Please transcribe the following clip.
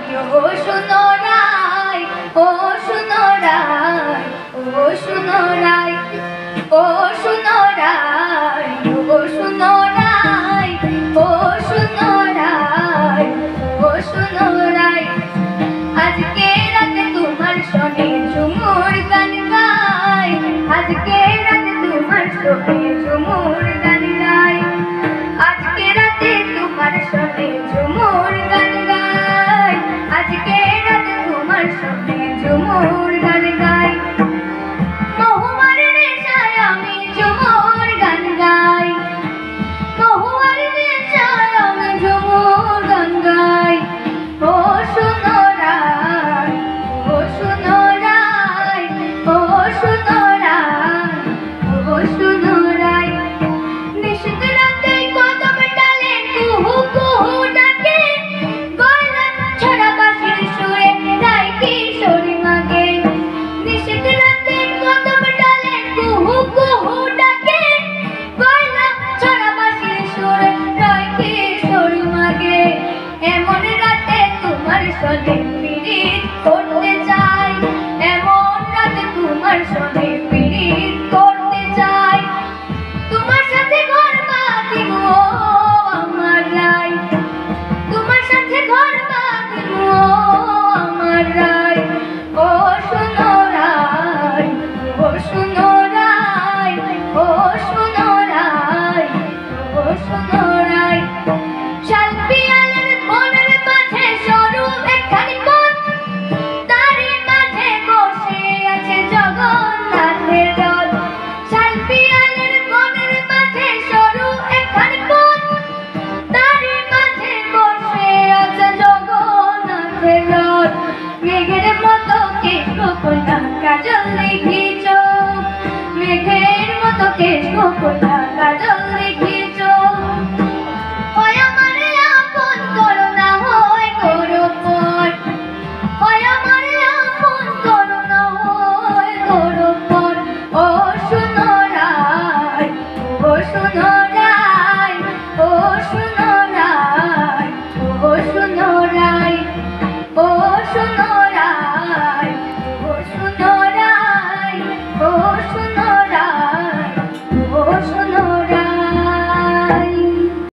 ও সুনরাই, ও সুনরাই, ও সুনরাই, ও সুনরাই, ও সুনরাই, ও সুনরাই, ও সুনরাই। আজকে রাতে তোমার সনে ঝুমুর গান গাই, আজকে রাতে তোমার সনে ঝুমুর গান গাই, আজকে রাতে তোমার সনে ঝুমুর গান গাই, আজকে রাতে তোমার সনে ঝুমুর গান গাই। মহুয়ার নেশায় আমি ঝুমুর গান গাই, মহুয়ার নেশায় আমি ঝুমুর গান গাই। ও সুনরাই, ও সুনরাই, ও সুনরাই, ও সুনরাই। নিশীথ রাতে কদম ডালে কুহু কুহু ডাকে, গলা ছড়া বাঁশির সুরে রায় কিশোরী মাগে। নিশীথ রাতে কদম ডালে কুহু কুহু ডাকে, গলা ছড়া বাঁশির সুরে রায় কিশোরী মাগে। এমন রাতে তোমার সনে পীড়িত করতে চাই, এমন রাতে তোমার সনে পীড়িত করতে চাই। তোমার সাথে ঘর বাঁধিব আমার রাই, তোমার সাথে ঘর বাঁধিব আমার রাই। ও সুনরাই, ও সুনরাই, ও সুনরাই, ও সুনরাই। শাল পিয়ালের বনের মাঝে সরু একখানি পথ, তারই মাঝে বসে আছে জগন্নাথের রথ। শাল পিয়ালের বনের মাঝে সরু একখানি পথ, তারই মাঝে বসে আছে জগন্নাথের রথ। মেঘের মতো কেশ কন্যা কাজল লিখি চোখ, মেঘের মতো কেশ কন্যা